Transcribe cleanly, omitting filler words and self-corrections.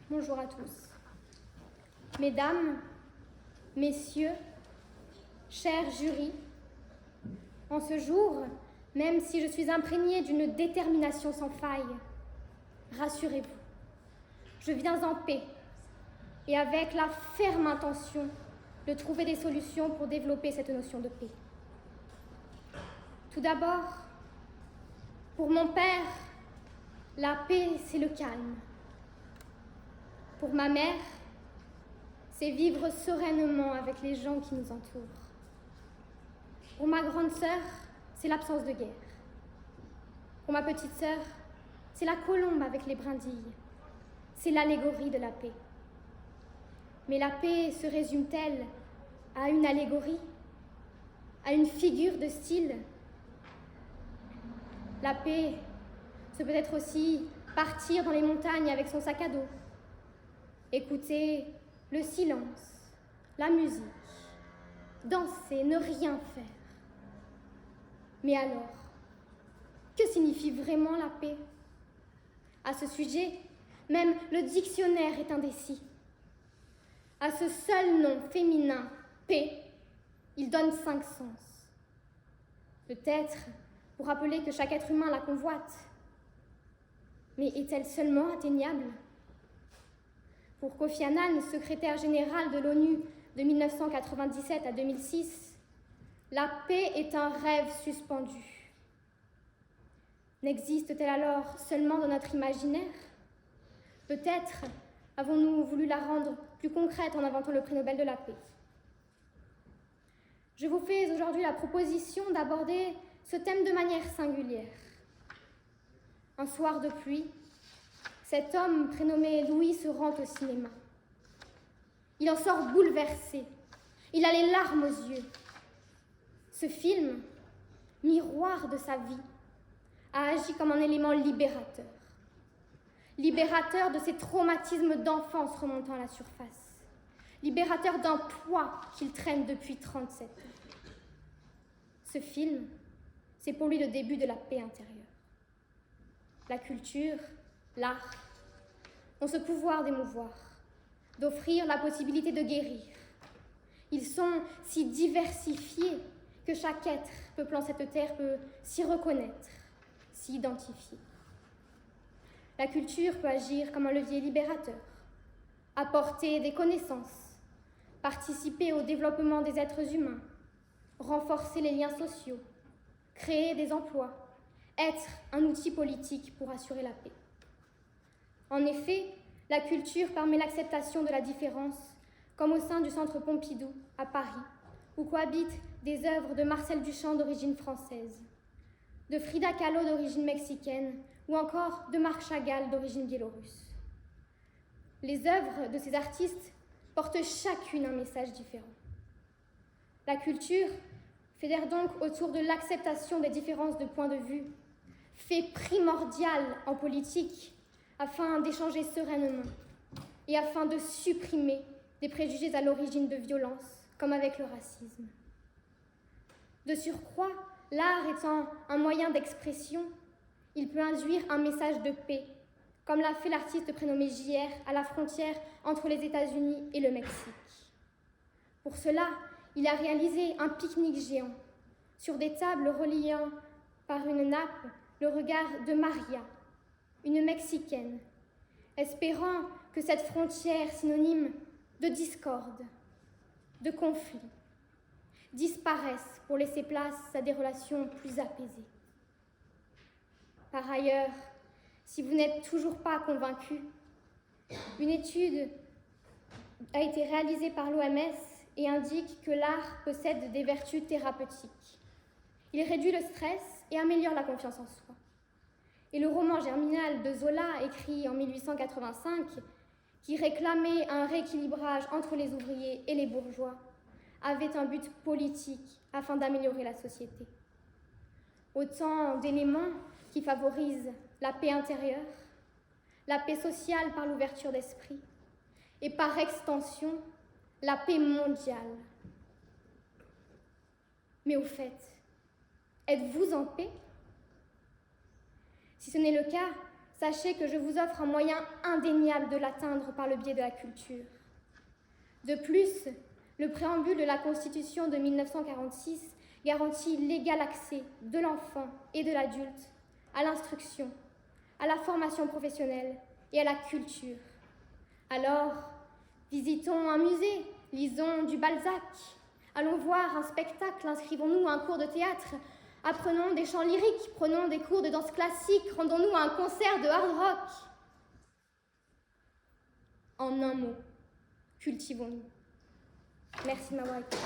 Bonjour à tous. Mesdames, messieurs, chers jurys, en ce jour, même si je suis imprégnée d'une détermination sans faille, rassurez-vous, je viens en paix et avec la ferme intention de trouver des solutions pour développer cette notion de paix. Tout d'abord, pour mon père, la paix, c'est le calme. Pour ma mère, c'est vivre sereinement avec les gens qui nous entourent. Pour ma grande sœur, c'est l'absence de guerre. Pour ma petite sœur, c'est la colombe avec les brindilles. C'est l'allégorie de la paix. Mais la paix se résume-t-elle à une allégorie, à une figure de style? La paix, c'est peut-être aussi partir dans les montagnes avec son sac à dos, écouter le silence, la musique, danser, ne rien faire. Mais alors, que signifie vraiment la paix? À ce sujet, même le dictionnaire est indécis. À ce seul nom féminin, paix, il donne 5 sens. Peut-être pour rappeler que chaque être humain la convoite. Mais est-elle seulement atteignable? Pour Kofi Annan, secrétaire général de l'ONU de 1997 à 2006, la paix est un rêve suspendu. N'existe-t-elle alors seulement dans notre imaginaire? Peut-être avons-nous voulu la rendre plus concrète en inventant le prix Nobel de la paix. Je vous fais aujourd'hui la proposition d'aborder ce thème de manière singulière. Un soir de pluie, cet homme prénommé Louis se rend au cinéma. Il en sort bouleversé. Il a les larmes aux yeux. Ce film, miroir de sa vie, a agi comme un élément libérateur. Libérateur de ses traumatismes d'enfance remontant à la surface. Libérateur d'un poids qu'il traîne depuis 37 ans. Ce film, c'est pour lui le début de la paix intérieure. La culture, l'art, ont ce pouvoir d'émouvoir, d'offrir la possibilité de guérir. Ils sont si diversifiés que chaque être peuplant cette terre peut s'y reconnaître, s'y identifier. La culture peut agir comme un levier libérateur, apporter des connaissances, participer au développement des êtres humains, renforcer les liens sociaux, créer des emplois, être un outil politique pour assurer la paix. En effet, la culture permet l'acceptation de la différence, comme au sein du Centre Pompidou, à Paris, où cohabitent des œuvres de Marcel Duchamp d'origine française, de Frida Kahlo d'origine mexicaine, ou encore de Marc Chagall d'origine biélorusse. Les œuvres de ces artistes portent chacune un message différent. La culture fédère donc autour de l'acceptation des différences de point de vue, fait primordial en politique afin d'échanger sereinement et afin de supprimer des préjugés à l'origine de violences, comme avec le racisme. De surcroît, l'art étant un moyen d'expression, il peut induire un message de paix, comme l'a fait l'artiste prénommé JR à la frontière entre les États-Unis et le Mexique. Pour cela, il a réalisé un pique-nique géant, sur des tables reliant par une nappe le regard de Maria, une Mexicaine, espérant que cette frontière synonyme de discorde, de conflit, disparaisse pour laisser place à des relations plus apaisées. Par ailleurs, si vous n'êtes toujours pas convaincu, une étude a été réalisée par l'OMS et indique que l'art possède des vertus thérapeutiques. Il réduit le stress et améliore la confiance en soi. Et le roman Germinal de Zola, écrit en 1885, qui réclamait un rééquilibrage entre les ouvriers et les bourgeois, avait un but politique afin d'améliorer la société. Autant d'éléments qui favorisent la paix intérieure, la paix sociale par l'ouverture d'esprit, et par extension, la paix mondiale. Mais au fait, êtes-vous en paix? Si ce n'est le cas, sachez que je vous offre un moyen indéniable de l'atteindre par le biais de la culture. De plus, le préambule de la Constitution de 1946 garantit l'égal accès de l'enfant et de l'adulte à l'instruction, à la formation professionnelle et à la culture. Alors, visitons un musée, lisons du Balzac, allons voir un spectacle, inscrivons-nous à un cours de théâtre, apprenons des chants lyriques, prenons des cours de danse classique, rendons-nous à un concert de hard rock. En un mot, cultivons-nous. Merci de m'avoir écouté.